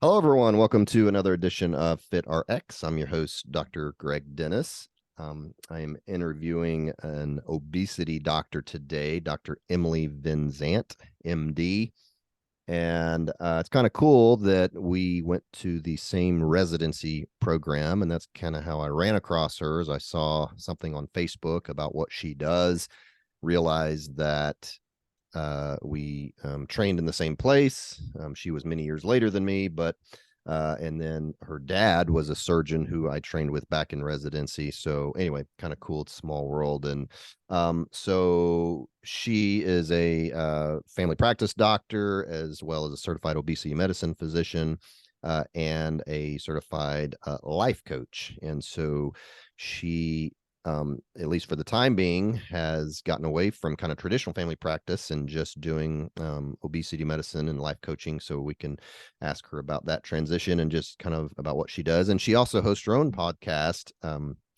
Hello, everyone. Welcome to another edition of FitRx. I'm your host, Dr. Greg Dennis. I am interviewing an obesity doctor today, Dr. Emily VinZant, MD. And it's kind of cool that we went to the same residency program. And that's kind of how I ran across her, as I saw something on Facebook about what she does, realized that we trained in the same place. She was many years later than me, and then her dad was a surgeon who I trained with back in residency. So anyway, kind of cool. It's a small world. And so she is a family practice doctor, as well as a certified obesity medicine physician, and a certified life coach. And so she at least for the time being, has gotten away from kind of traditional family practice and just doing obesity medicine and life coaching. So we can ask her about that transition and just kind of about what she does. And she also hosts her own podcast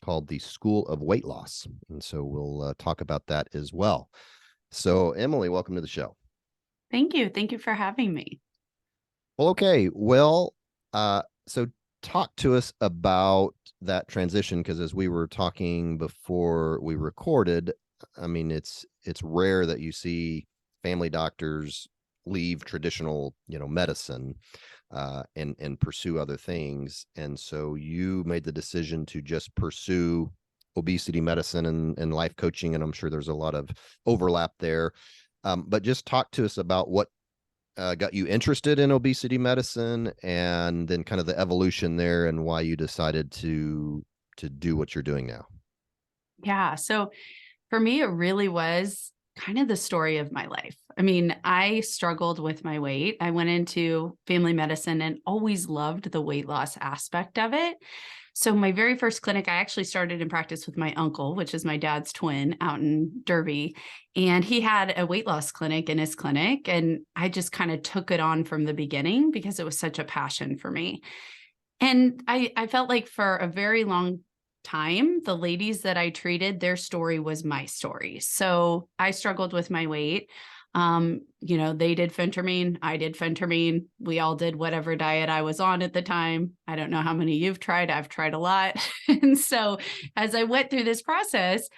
called The School of Weight Loss. And so we'll talk about that as well. So Emily, welcome to the show. Thank you. Thank you for having me. Well, okay. Well, so talk to us about that transition, because as we were talking before we recorded, I mean, it's rare that you see family doctors leave traditional, medicine and pursue other things. And so you made the decision to just pursue obesity medicine and life coaching, and I'm sure there's a lot of overlap there. But just talk to us about what got you interested in obesity medicine, and then kind of the evolution there and why you decided to do what you're doing now. Yeah. So for me, it really was kind of the story of my life. I mean, I struggled with my weight. I went into family medicine and always loved the weight loss aspect of it. So my very first clinic, I actually started in practice with my uncle, which is my dad's twin, out in Derby. And he had a weight loss clinic in his clinic. And I just kind of took it on from the beginning because it was such a passion for me. And I felt like for a very long time, the ladies that I treated, their story was my story. So I struggled with my weight. They did phentermine, I did phentermine. We all did whatever diet I was on at the time. I don't know how many you've tried. I've tried a lot. And so as I went through this process,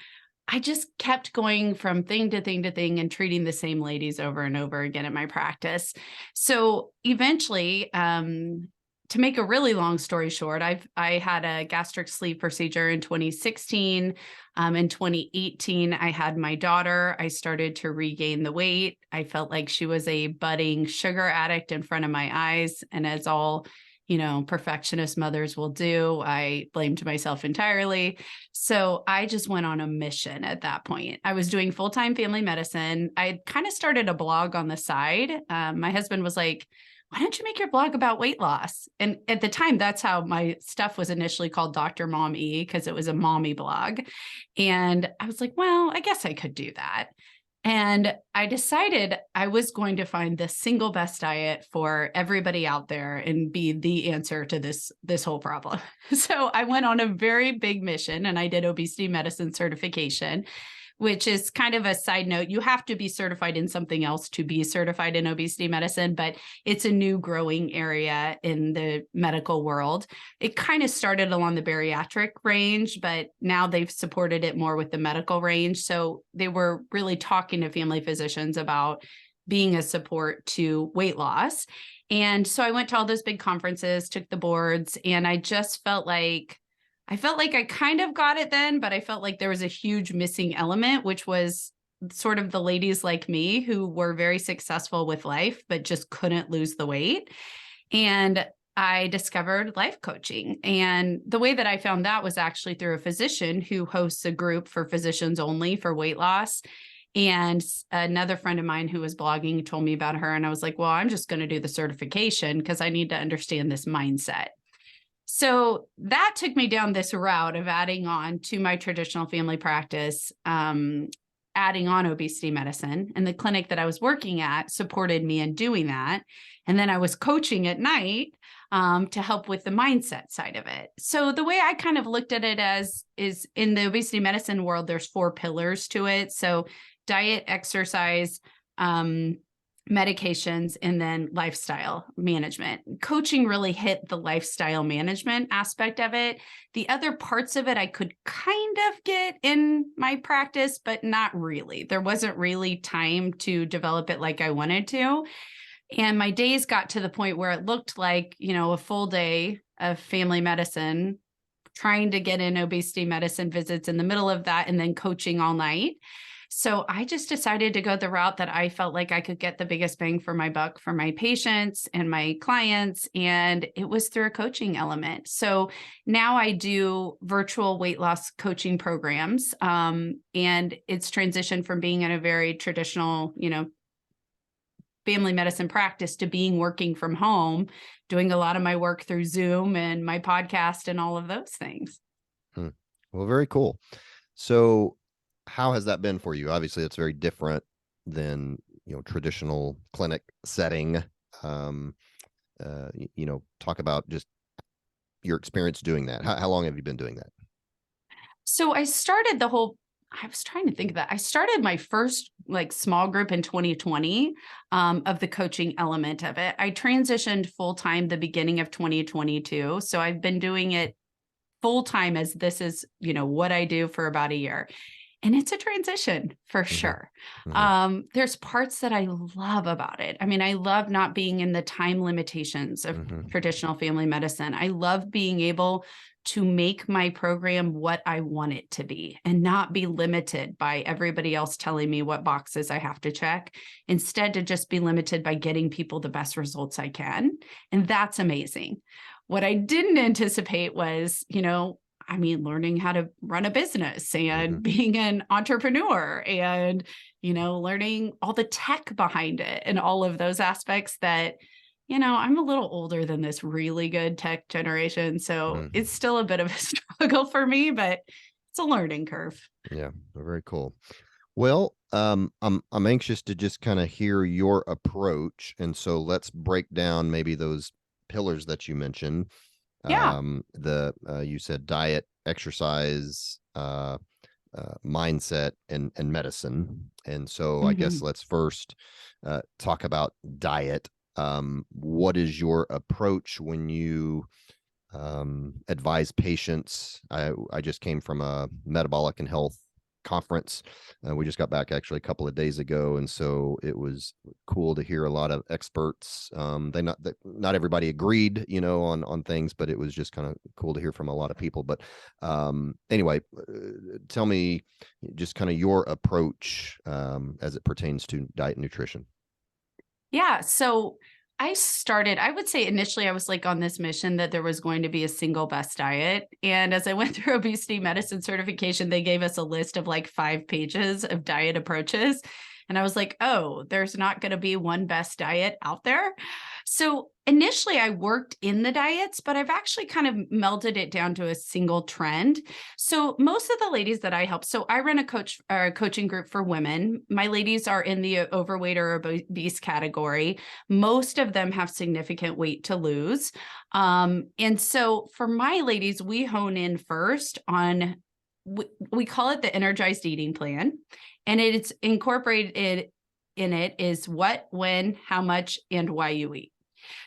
I just kept going from thing to thing to thing and treating the same ladies over and over again in my practice. So eventually, to make a really long story short, I had a gastric sleeve procedure in 2016. In 2018, I had my daughter. I started to regain the weight. I felt like she was a budding sugar addict in front of my eyes. And as all, perfectionist mothers will do, I blamed myself entirely. So I just went on a mission at that point. I was doing full-time family medicine. I kind of started a blog on the side. My husband was like, why don't you make your blog about weight loss? And at the time, that's how my stuff was initially called Dr. Mom E, because it was a mommy blog. And I was like, well, I guess I could do that. And I decided I was going to find the single best diet for everybody out there and be the answer to this whole problem. So I went on a very big mission and I did obesity medicine certification, which is kind of a side note. You have to be certified in something else to be certified in obesity medicine, but it's a new growing area in the medical world. It kind of started along the bariatric range, but now they've supported it more with the medical range. So they were really talking to family physicians about being a support to weight loss. And so I went to all those big conferences, took the boards, and I just felt like I kind of got it then, but I felt like there was a huge missing element, which was sort of the ladies like me who were very successful with life, but just couldn't lose the weight. And I discovered life coaching. And the way that I found that was actually through a physician who hosts a group for physicians only for weight loss. And another friend of mine who was blogging told me about her. And I was like, well, I'm just going to do the certification because I need to understand this mindset. So that took me down this route of adding on to my traditional family practice, adding on obesity medicine. And the clinic that I was working at supported me in doing that. And then I was coaching at night to help with the mindset side of it. So the way I kind of looked at it as is in the obesity medicine world, there's 4 pillars to it. So diet, exercise, medications, and then lifestyle management. Coaching really hit the lifestyle management aspect of it. The other parts of it I could kind of get in my practice, but not really. There wasn't really time to develop it like I wanted to. And my days got to the point where it looked like, a full day of family medicine, trying to get in obesity medicine visits in the middle of that, and then coaching all night. So I just decided to go the route that I felt like I could get the biggest bang for my buck for my patients and my clients. And it was through a coaching element. So now I do virtual weight loss coaching programs. And it's transitioned from being in a very traditional, family medicine practice to being working from home, doing a lot of my work through Zoom and my podcast and all of those things. Well, very cool. So how has that been for you? Obviously, it's very different than, traditional clinic setting. Talk about just your experience doing that. How long have you been doing that? So I was trying to think of that. I started my first small group in 2020 of the coaching element of it. I transitioned full time the beginning of 2022. So I've been doing it full time as this is, what I do for about a year. And it's a transition for sure. There's parts that I love about it. I mean, I love not being in the time limitations of traditional family medicine. I love being able to make my program what I want it to be and not be limited by everybody else telling me what boxes I have to check. Instead, to just be limited by getting people the best results I can. And that's amazing. What I didn't anticipate was, learning how to run a business and being an entrepreneur and, learning all the tech behind it and all of those aspects that, I'm a little older than this really good tech generation. So it's still a bit of a struggle for me, but it's a learning curve. Yeah, very cool. Well, I'm anxious to just kind of hear your approach. And so let's break down maybe those pillars that you mentioned. Yeah. You said diet, exercise, mindset, and medicine. And so I guess let's first talk about diet. What is your approach when you advise patients? I just came from a metabolic and health conference. We just got back actually a couple of days ago, and so it was cool to hear a lot of experts. Not everybody agreed, on things, but it was just kind of cool to hear from a lot of people. But anyway, tell me just kind of your approach as it pertains to diet and nutrition. Yeah. So I would say initially I was on this mission that there was going to be a single best diet. And as I went through obesity medicine certification, they gave us a list of 5 pages of diet approaches. And I was like, oh, there's not going to be one best diet out there. So initially I worked in the diets, but I've actually kind of melded it down to a single trend. So most of the ladies that I help, so I run a coaching group for women. My ladies are in the overweight or obese category. Most of them have significant weight to lose. And so for my ladies, we hone in first on, we call it the energized eating plan. And it's incorporated in it is what, when, how much, and why you eat.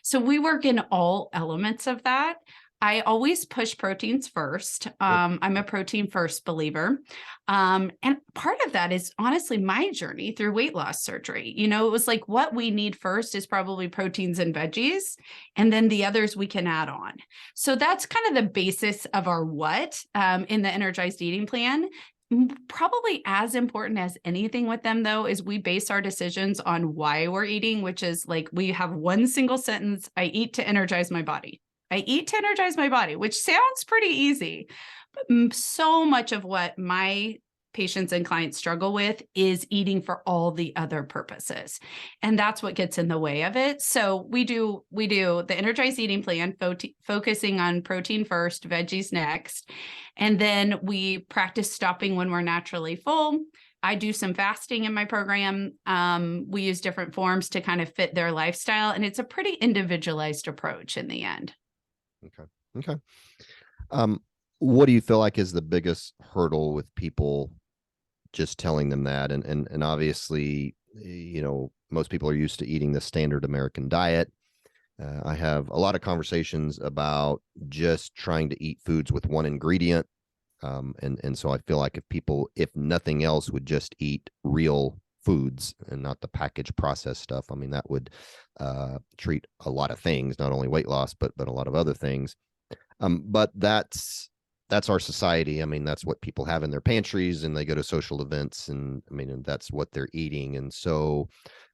So we work in all elements of that. I always push proteins first. I'm a protein first believer. And part of that is honestly my journey through weight loss surgery. It was what we need first is probably proteins and veggies, and then the others we can add on. So that's kind of the basis of our what in the energized eating plan. Probably as important as anything with them, though, is we base our decisions on why we're eating, which is we have one single sentence: I eat to energize my body. I eat to energize my body, which sounds pretty easy. But so much of what my patients and clients struggle with is eating for all the other purposes. And that's what gets in the way of it. So we do the energized eating plan, focusing on protein first, veggies next. And then we practice stopping when we're naturally full. I do some fasting in my program. We use different forms to kind of fit their lifestyle. And it's a pretty individualized approach in the end. Okay. What do you feel like is the biggest hurdle with people just telling them that? And obviously, most people are used to eating the standard American diet. I have a lot of conversations about just trying to eat foods with one ingredient. And so I feel like if people, if nothing else, would just eat real foods and not the packaged processed stuff, I mean, that would treat a lot of things, not only weight loss, but a lot of other things. But that's our society. I mean, that's what people have in their pantries, and they go to social events, and I mean, and that's what they're eating. And so,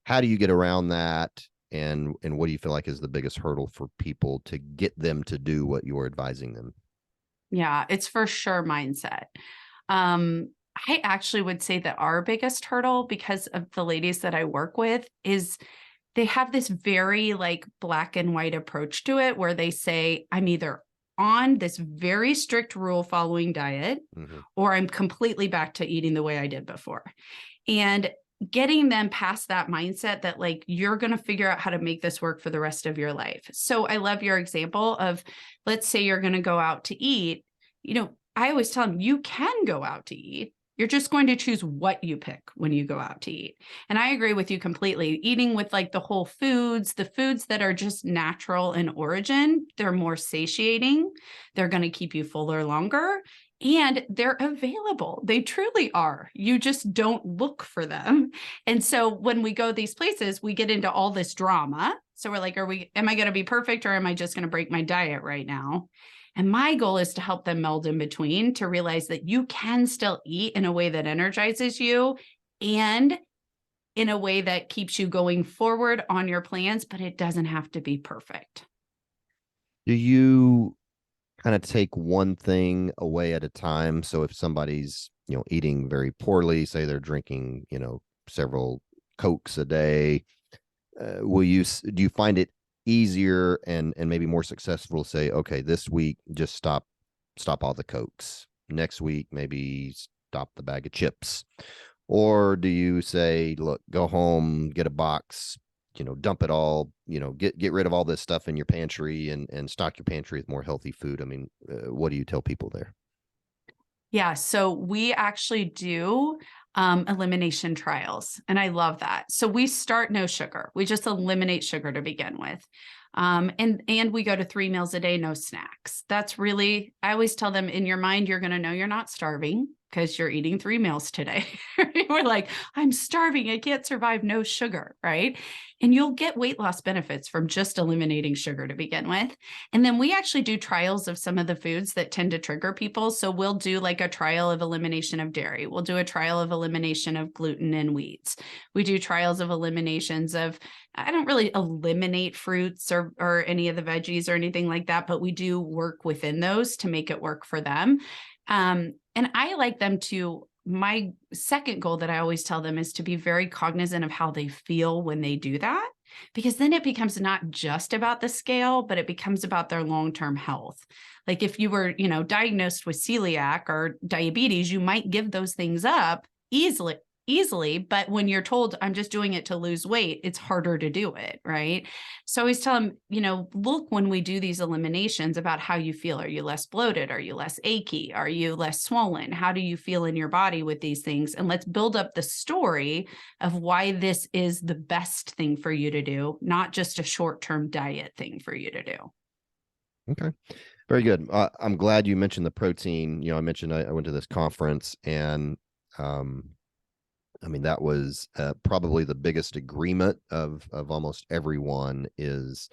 how do you get around that? And what do you feel like is the biggest hurdle for people to get them to do what you're advising them? Yeah, it's for sure mindset. Um, I actually would say that our biggest hurdle, because of the ladies that I work with, is they have this very like black and white approach to it where they say, I'm either on this very strict rule following diet Hmm. or I'm completely back to eating the way I did before. And getting them past that mindset that like you're going to figure out how to make this work for the rest of your life. So I love your example of, let's say you're going to go out to eat. I always tell them you can go out to eat. You're just going to choose what you pick when you go out to eat. And I agree with you completely. Eating with like the whole foods, the foods that are just natural in origin, they're more satiating. They're going to keep you fuller longer. And they're available. They truly are. You just don't look for them. And so when we go these places, we get into all this drama. So we're like, am I going to be perfect, or am I just going to break my diet right now? And my goal is to help them meld in between, to realize that you can still eat in a way that energizes you and in a way that keeps you going forward on your plans, but it doesn't have to be perfect. Do you kind of take one thing away at a time? So if somebody's, eating very poorly, say they're drinking, several Cokes a day, do you find it easier and maybe more successful to say, okay, this week just stop all the Cokes. Next week, maybe stop the bag of chips. Or do you say, look, go home, get a box, dump it all, get rid of all this stuff in your pantry and stock your pantry with more healthy food? I mean, what do you tell people there? Yeah, so we actually do elimination trials, and I love that. So we start no sugar. We just eliminate sugar to begin with. And we go to 3 meals a day, no snacks. That's really, I always tell them, in your mind, you're going to know you're not starving because you're eating 3 meals today. We're like, I'm starving. I can't survive no sugar, right? And you'll get weight loss benefits from just eliminating sugar to begin with. And then we actually do trials of some of the foods that tend to trigger people. So we'll do like a trial of elimination of dairy. We'll do a trial of elimination of gluten and wheats. We do trials of eliminations of, I don't really eliminate fruits or any of the veggies or anything like that, but we do work within those to make it work for them. And I like them to, my second goal that I always tell them is to be very cognizant of how they feel when they do that, because then it becomes not just about the scale, but it becomes about their long-term health. Like if you were, diagnosed with celiac or diabetes, you might give those things up easily, but when you're told I'm just doing it to lose weight, it's harder to do it, right? So I always tell them, look, when we do these eliminations, about how you feel. Are you less bloated? Are you less achy? Are you less swollen? How do you feel in your body with these things? And let's build up the story of why this is the best thing for you to do, not just a short-term diet thing for you to do. Okay. Very good. I'm glad you mentioned the protein. I mentioned I went to this conference, and um, I mean, that was probably the biggest agreement of almost everyone is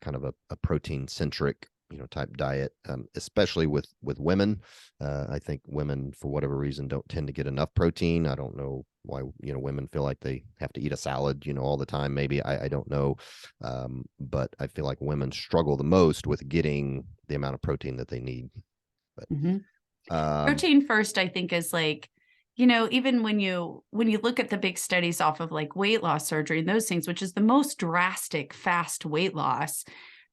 kind of a protein centric, type diet, especially with women. I think women, for whatever reason, don't tend to get enough protein. I don't know why, women feel like they have to eat a salad, all the time. Maybe I don't know, but I feel like women struggle the most with getting the amount of protein that they need. But Mhm. um, Protein first, I think, is like, even when you look at the big studies off of like weight loss surgery and those things, which is the most drastic fast weight loss,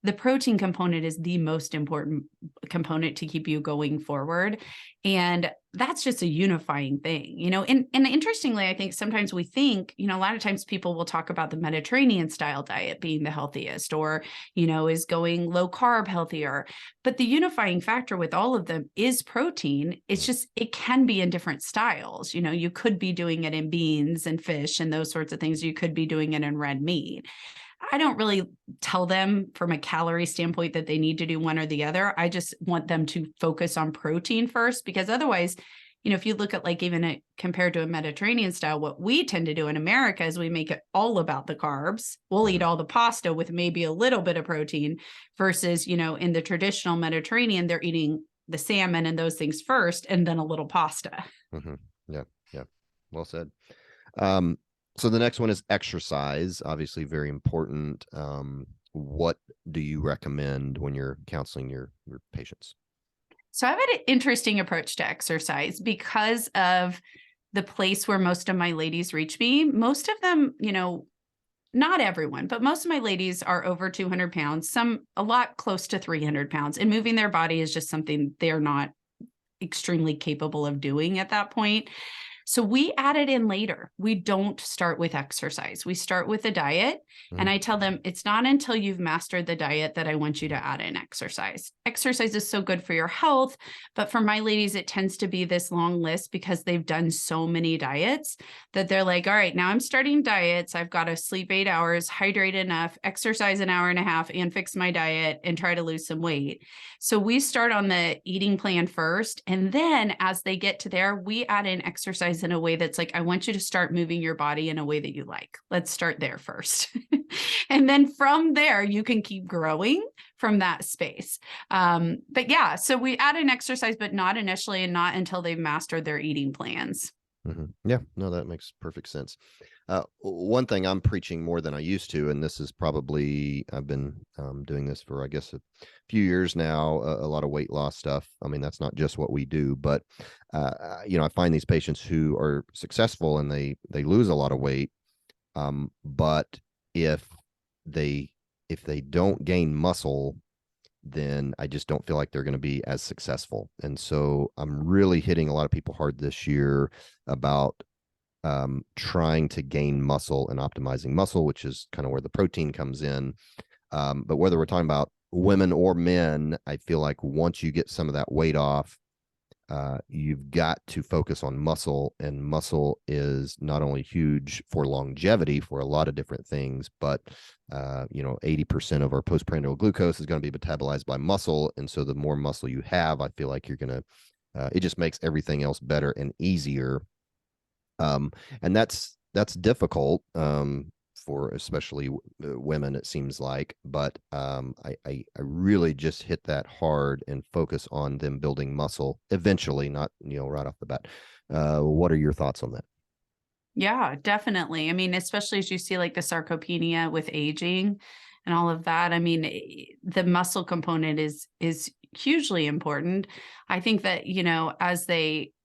the protein component is the most important component to keep you going forward. And that's just a unifying thing, and interestingly, I think sometimes we think, a lot of times people will talk about the Mediterranean style diet being the healthiest, or, is going low carb healthier. But the unifying factor with all of them is protein. It's just, it can be in different styles. You could be doing it in beans and fish and those sorts of things. You could be doing it in red meat. I don't really tell them from a calorie standpoint that they need to do one or the other. I just want them to focus on protein first, because otherwise, if you look at like even compared to a Mediterranean style, what we tend to do in America is we make it all about the carbs. We'll eat all the pasta with maybe a little bit of protein versus, in the traditional Mediterranean, they're eating the salmon and those things first and then a little pasta. Yeah. Yeah. Well said. So the next one is exercise, obviously very important. What do you recommend when you're counseling your patients? So I have an interesting approach to exercise because of the place where most of my ladies reach me. Most of them, not everyone, but most of my ladies are over 200 pounds, some a lot close to 300 pounds, and moving their body is just something they're not extremely capable of doing at that point. So we add it in later. We don't start with exercise. We start with a diet. And I tell them it's not until you've mastered the diet that I want you to add in exercise. Exercise is so good for your health. But for my ladies, it tends to be this long list because they've done so many diets that they're like, all right, now I'm starting diets. I've got to sleep 8 hours, hydrate enough, exercise an hour and a half, and fix my diet and try to lose some weight. So we start on the eating plan first. And then as they get to there, we add in exercise in a way that's like, I want you to start moving your body in a way that you like. Let's start there first. And then from there, you can keep growing from that space. But yeah, so we add in exercise, but not initially and not until they've mastered their eating plans. Yeah, no, that makes perfect sense. One thing I'm preaching more than I used to, and this is probably, I've been doing this for, I guess, a few years now, a lot of weight loss stuff. I mean, that's not just what we do, but, I find these patients who are successful and they lose a lot of weight. But if they don't gain muscle, then I just don't feel like they're going to be as successful. And so I'm really hitting a lot of people hard this year about trying to gain muscle and optimizing muscle, which is kind of where the protein comes in. But whether we're talking about women or men, I feel like once you get some of that weight off, you've got to focus on muscle, and muscle is not only huge for longevity for a lot of different things, but 80% of our postprandial glucose is going to be metabolized by muscle. And so the more muscle you have, I feel like you're going to, it just makes everything else better and easier. And that's difficult, for especially women, it seems like, but I really just hit that hard and focus on them building muscle eventually, not right off the bat. What are your thoughts on that? Yeah, definitely. I mean, especially as you see like the sarcopenia with aging and all of that. I mean, the muscle component is hugely important. I think that,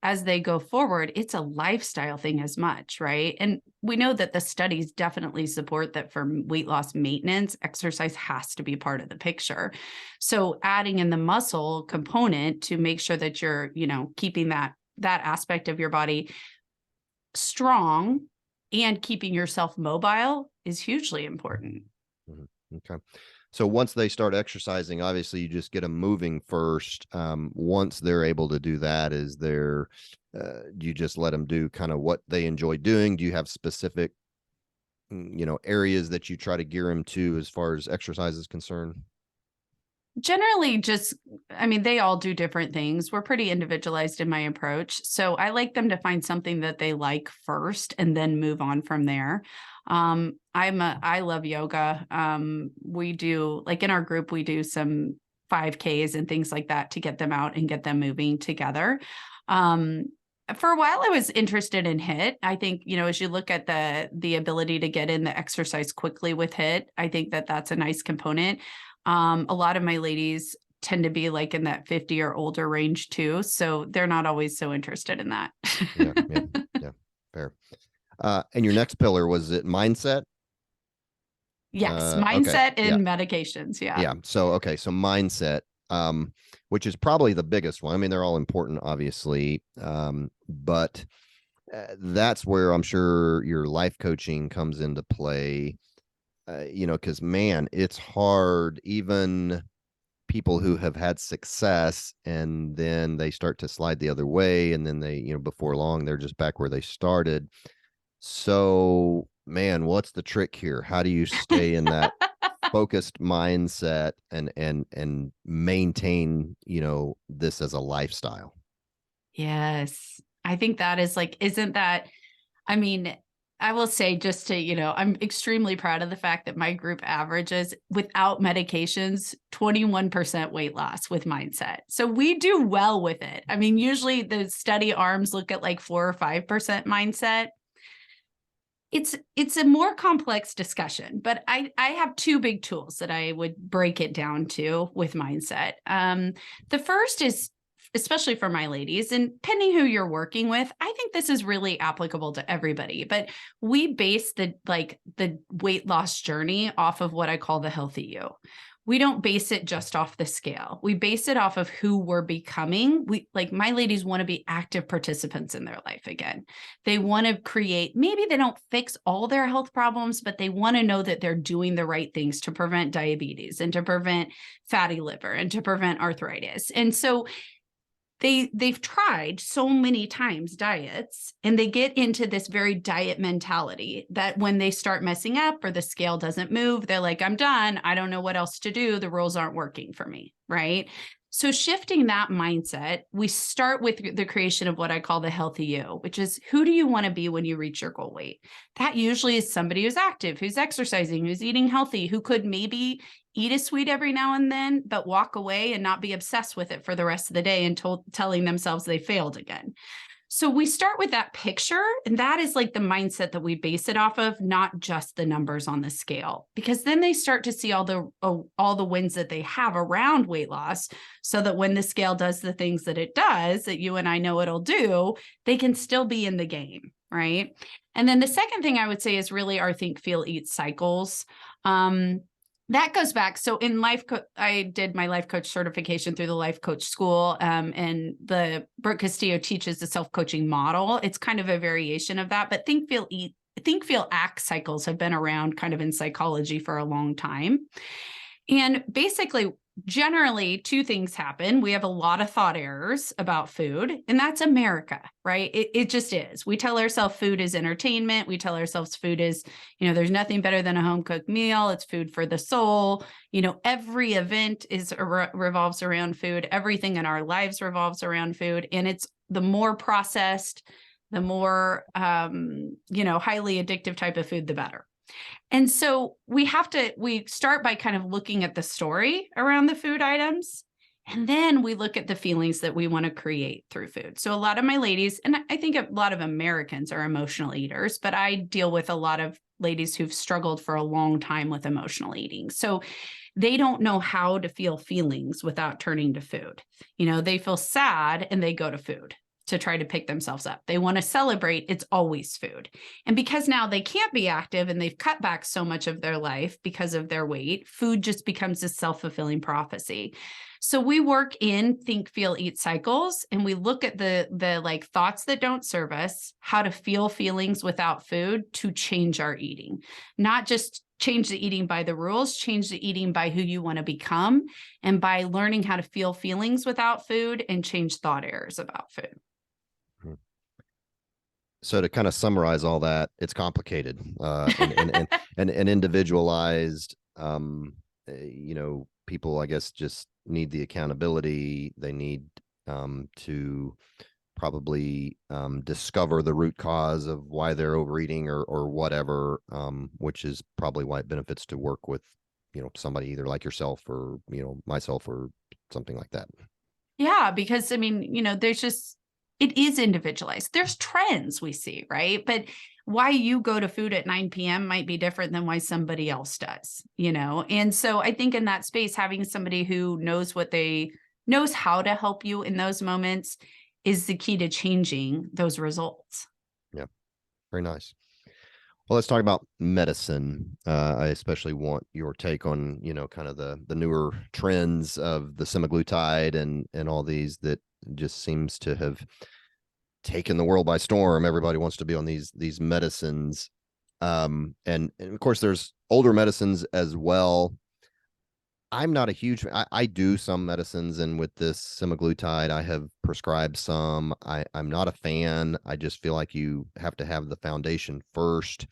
as they go forward, it's a lifestyle thing as much, right? And we know that the studies definitely support that for weight loss maintenance, exercise has to be part of the picture. So adding in the muscle component to make sure that you're, keeping that aspect of your body strong and keeping yourself mobile is hugely important. Okay. So once they start exercising, obviously you just get them moving first. Once they're able to do that, do you just let them do kind of what they enjoy doing? Do you have specific, areas that you try to gear them to as far as exercise is concerned? Generally, I mean, they all do different things. We're pretty individualized in my approach. So I like them to find something that they like first and then move on from there. I love yoga. We do, like in our group, we do some 5Ks and things like that to get them out and get them moving together. For a while, I was interested in HIIT. I think, as you look at the ability to get in the exercise quickly with HIIT, I think that that's a nice component. A lot of my ladies tend to be like in that 50 or older range too. So they're not always so interested in that. Yeah. Fair. And your next pillar, was it mindset? Yes, Okay. mindset Yeah. and medications, yeah. Yeah. So, okay. So mindset, which is probably the biggest one. I mean, they're all important, obviously. But that's where I'm sure your life coaching comes into play. Because man, it's hard, even people who have had success and then they start to slide the other way. And then they, before long, they're just back where they started. So, man, what's the trick here? How do you stay in that focused mindset and maintain, this as a lifestyle? Yes. I think that is like, isn't that, I mean, I will say just to, I'm extremely proud of the fact that my group averages without medications 21% weight loss with mindset. So we do well with it. I mean, usually the study arms look at like 4 or 5% mindset. It's a more complex discussion, but I have two big tools that I would break it down to with mindset. The first is, especially for my ladies, and depending who you're working with, I think this is really applicable to everybody. But we base the weight loss journey off of what I call the healthy you. We don't base it just off the scale. We base it off of who we're becoming. We, like, my ladies want to be active participants in their life again. They want to create, maybe they don't fix all their health problems, but they want to know that they're doing the right things to prevent diabetes and to prevent fatty liver and to prevent arthritis. And so they've tried so many times diets, and they get into this very diet mentality that when they start messing up or the scale doesn't move, they're like, I'm done. I don't know what else to do. The rules aren't working for me. Right. So shifting that mindset, we start with the creation of what I call the healthy you, which is, who do you want to be when you reach your goal weight? That usually is somebody who's active, who's exercising, who's eating healthy, who could maybe eat a sweet every now and then, but walk away and not be obsessed with it for the rest of the day and telling themselves they failed again. So we start with that picture, and that is like the mindset that we base it off of, not just the numbers on the scale, because then they start to see all the wins that they have around weight loss, so that when the scale does the things that it does, that you and I know it'll do, they can still be in the game, right? And then the second thing I would say is really our think, feel, eat cycles. That goes back. So in I did my life coach certification through the life coach school. And the Brooke Castillo teaches the self-coaching model. It's kind of a variation of that, but think, feel, eat, think, feel, act cycles have been around kind of in psychology for a long time. And basically, generally, two things happen. We have a lot of thought errors about food, and that's America, right? It just is. We tell ourselves food is entertainment. We tell ourselves food is, there's nothing better than a home cooked meal. It's food for the soul. Every event revolves around food. Everything in our lives revolves around food. And it's the more processed, the more, highly addictive type of food, the better. And so we start by kind of looking at the story around the food items. And then we look at the feelings that we want to create through food. So a lot of my ladies, and I think a lot of Americans are emotional eaters, but I deal with a lot of ladies who've struggled for a long time with emotional eating. So they don't know how to feel feelings without turning to food. They feel sad and they go to food to try to pick themselves up. They want to celebrate, it's always food. And because now they can't be active and they've cut back so much of their life because of their weight, food just becomes a self-fulfilling prophecy. So we work in think, feel, eat cycles, and we look at the like thoughts that don't serve us, how to feel feelings without food to change our eating. Not just change the eating by the rules, change the eating by who you want to become, and by learning how to feel feelings without food and change thought errors about food. So to kind of summarize all that, it's complicated and individualized. People, I guess, just need the accountability. They need to probably discover the root cause of why they're overeating or whatever, which is probably why it benefits to work with, somebody either like yourself or, myself or something like that. Yeah, because it is individualized. There's trends we see, right? But why you go to food at 9 p.m. might be different than why somebody else does, And so I think in that space, having somebody who knows how to help you in those moments is the key to changing those results. Yeah. Very nice. Well, let's talk about medicine. I especially want your take on, kind of the newer trends of the semaglutide and all these that just seems to have taken the world by storm. Everybody wants to be on these medicines. And of course there's older medicines as well. I'm not a huge I do some medicines, and with this semaglutide, I have prescribed some. I'm not a fan. I just feel like you have to have the foundation first.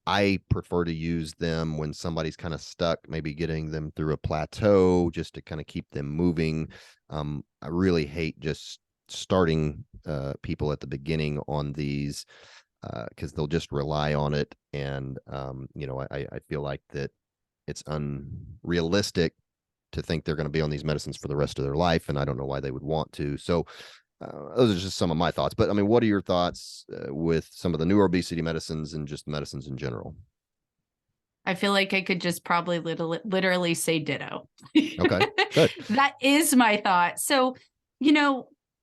I prefer to use them when somebody's kind of stuck, maybe getting them through a plateau just to kind of keep them moving. I really hate just starting people at the beginning on these because they'll just rely on it. And, I feel like that it's unrealistic to think they're going to be on these medicines for the rest of their life. And I don't know why they would want to. So those are just some of my thoughts. But I mean, what are your thoughts with some of the newer obesity medicines and just medicines in general? I feel like I could just probably literally say ditto. Okay, good. That is my thought. So,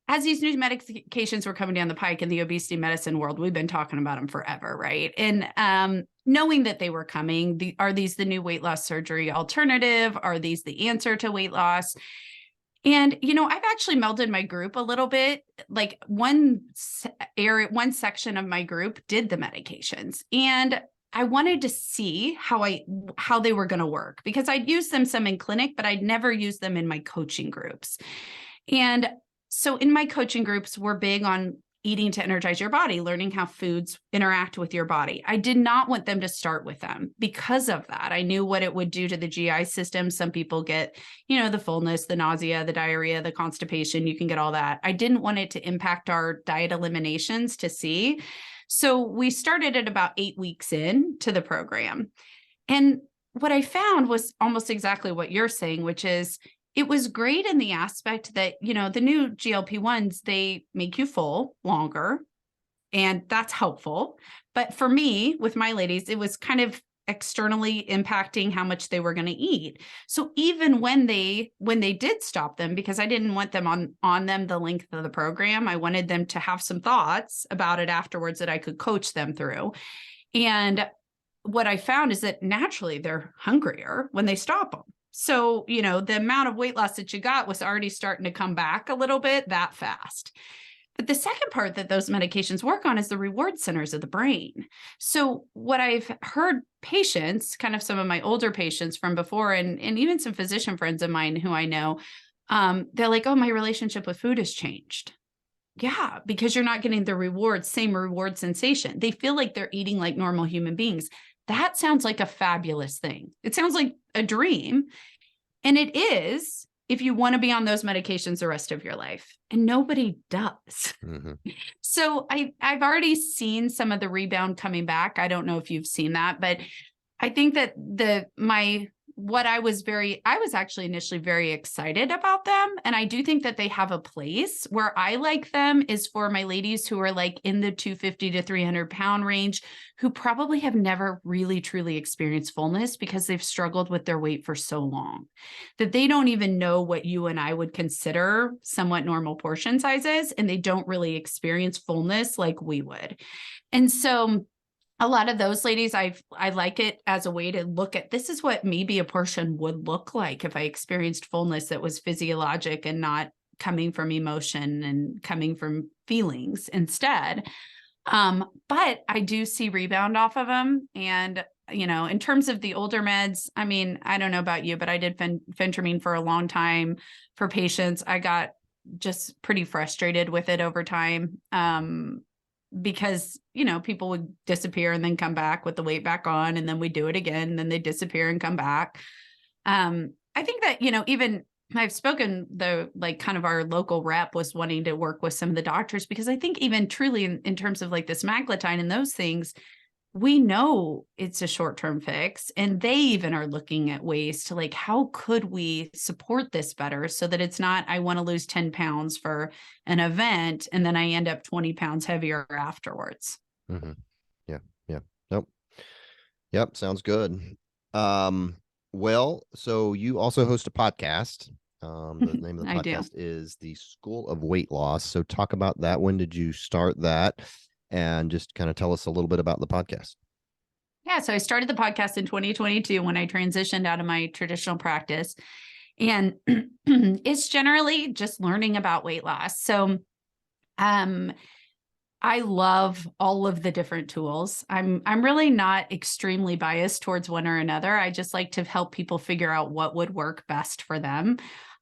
as these new medications were coming down the pike in the obesity medicine world, we've been talking about them forever, right? And knowing that they were coming, are these the new weight loss surgery alternative? Are these the answer to weight loss? And, I've actually melded my group a little bit. Like one section of my group did the medications, and I wanted to see how they were going to work, because I'd used them some in clinic, but I'd never used them in my coaching groups. And so in my coaching groups, we're big on eating to energize your body, learning how foods interact with your body. I did not want them to start with them because of that. I knew what it would do to the GI system. Some people get, the fullness, the nausea, the diarrhea, the constipation. You can get all that. I didn't want it to impact our diet eliminations to see. So we started at about 8 weeks in to the program. And what I found was almost exactly what you're saying, which is it was great in the aspect that, the new GLP-1s, they make you full longer, and that's helpful. But for me, with my ladies, it was kind of externally impacting how much they were going to eat. So even when they did stop them, because I didn't want them on them the length of the program, I wanted them to have some thoughts about it afterwards that I could coach them through. And what I found is that naturally they're hungrier when they stop them. So, the amount of weight loss that you got was already starting to come back a little bit that fast. But the second part that those medications work on is the reward centers of the brain. So what I've heard patients, kind of some of my older patients from before, and even some physician friends of mine who I know, they're like, oh, my relationship with food has changed. Yeah, because you're not getting the same reward sensation. They feel like they're eating like normal human beings. That sounds like a fabulous thing. It sounds like a dream. And it is if you want to be on those medications the rest of your life. And nobody does. Mm-hmm. So I've already seen some of the rebound coming back. I don't know if you've seen that, but I think that I was actually initially very excited about them. And I do think that they have a place. Where I like them is for my ladies who are like in the 250 to 300 pound range, who probably have never really truly experienced fullness because they've struggled with their weight for so long that they don't even know what you and I would consider somewhat normal portion sizes. And they don't really experience fullness like we would. And so a lot of those ladies, I like it as a way to look at, this is what maybe a portion would look like if I experienced fullness that was physiologic and not coming from emotion and coming from feelings instead. But I do see rebound off of them. And, in terms of the older meds, I mean, I don't know about you, but I did phentermine for a long time for patients. I got just pretty frustrated with it over time. Because, people would disappear and then come back with the weight back on, and then we do it again, and then they disappear and come back. I think that, even I've spoken kind of our local rep was wanting to work with some of the doctors, because I think even truly in terms of like this semaglutide and those things, we know it's a short-term fix, and they even are looking at ways to like, how could we support this better so that it's not, I want to lose 10 pounds for an event and then I end up 20 pounds heavier afterwards. Mm-hmm. Yeah. Yeah. Nope. Yep. Sounds good. Well, so you also host a podcast. The name of the I do. podcast is The School of Weight Loss. So talk about that. When did you start that? And just kind of tell us a little bit about the podcast. Yeah, so I started the podcast in 2022 when I transitioned out of my traditional practice. And it's generally just learning about weight loss. So, um, I love all of the different tools. I'm really not extremely biased towards one or another. I just like to help people figure out what would work best for them.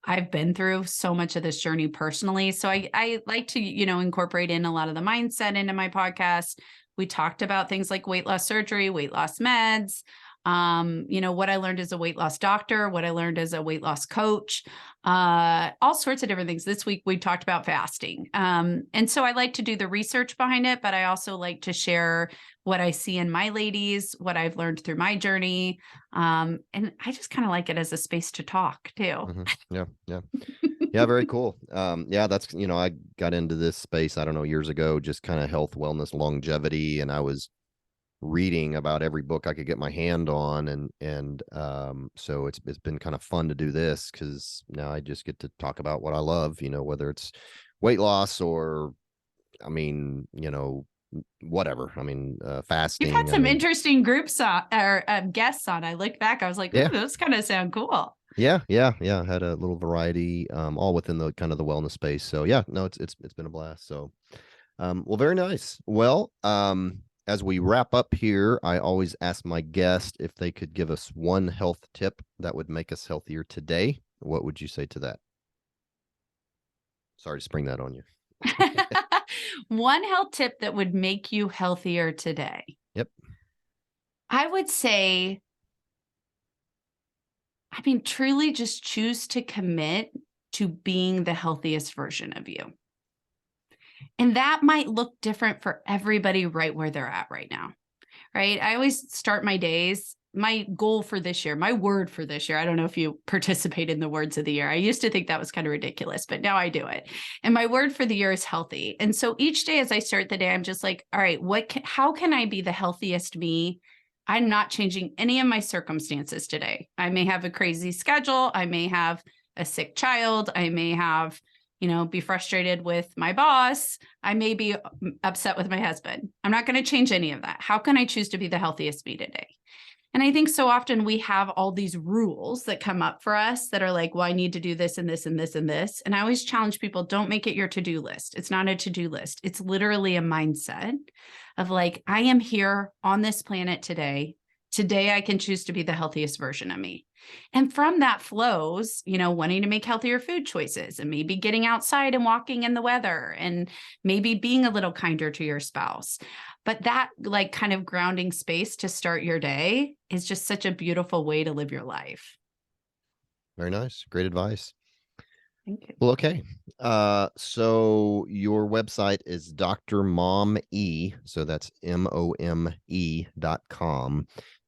I've been through so much of this journey personally. So I like to, incorporate in a lot of the mindset into my podcast. We talked about things like weight loss surgery, weight loss meds, what I learned as a weight loss doctor, what I learned as a weight loss coach, all sorts of different things. This week we talked about fasting. And so I like to do the research behind it, but I also like to share what I see in my ladies, what I've learned through my journey. And I just kind of like it as a space to talk too. Yeah, yeah. Yeah, very cool. Yeah, that's, I got into this space, I don't know, years ago, just kind of health, wellness, longevity. And I was reading about every book I could get my hand on. And so it's been kind of fun to do this because now I just get to talk about what I love, whether it's weight loss or, I mean, whatever. I mean, You've had fasting. I some mean, interesting groups on, or guests on. I looked back, I was like, ooh, yeah, those kind of sound cool. yeah. Had a little variety, all within the kind of the wellness space. So yeah, no, it's been a blast. So, well, very nice. Well, as we wrap up here, I always ask my guest if they could give us one health tip that would make us healthier today. What would you say to that? Sorry to spring that on you. One health tip that would make you healthier today. Yep. I would say, truly just choose to commit to being the healthiest version of you. And that might look different for everybody right where they're at right now, right? I always start my days. My goal for this year, my word for this year, I don't know if you participate in the words of the year. I used to think that was kind of ridiculous, but now I do it. And my word for the year is healthy. And so each day as I start the day, I'm just like, all right, how can I be the healthiest me? I'm not changing any of my circumstances today. I may have a crazy schedule. I may have a sick child. I may have, be frustrated with my boss. I may be upset with my husband. I'm not going to change any of that. How can I choose to be the healthiest me today? And I think so often we have all these rules that come up for us that are like, well, I need to do this and this and this and this. And I always challenge people, don't make it your to-do list. It's not a to-do list. It's literally a mindset of like, I am here on this planet today. Today, I can choose to be the healthiest version of me. And from that flows, wanting to make healthier food choices and maybe getting outside and walking in the weather and maybe being a little kinder to your spouse. But that like kind of grounding space to start your day is just such a beautiful way to live your life. Very nice. Great advice. Thank you. Well, okay. So your website is Dr. Mom E. So that's MOME.com.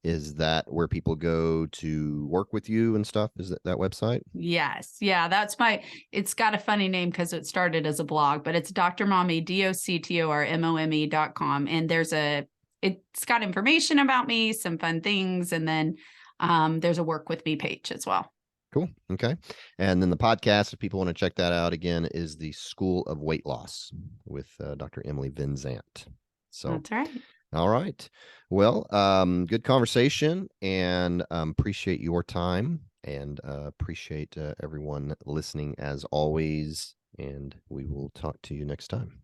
Is that where people go to work with you and stuff? Is that website? Yes. Yeah. It's got a funny name because it started as a blog, but it's Dr. Mommy, DoctorMome.com. And it's got information about me, some fun things. And then there's a work with me page as well. Cool. Okay. And then the podcast, if people want to check that out again, is the School of Weight Loss with Dr. Emily VinZant. So that's right. All right. Well, good conversation and appreciate your time and appreciate everyone listening as always. And we will talk to you next time.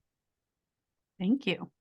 Thank you.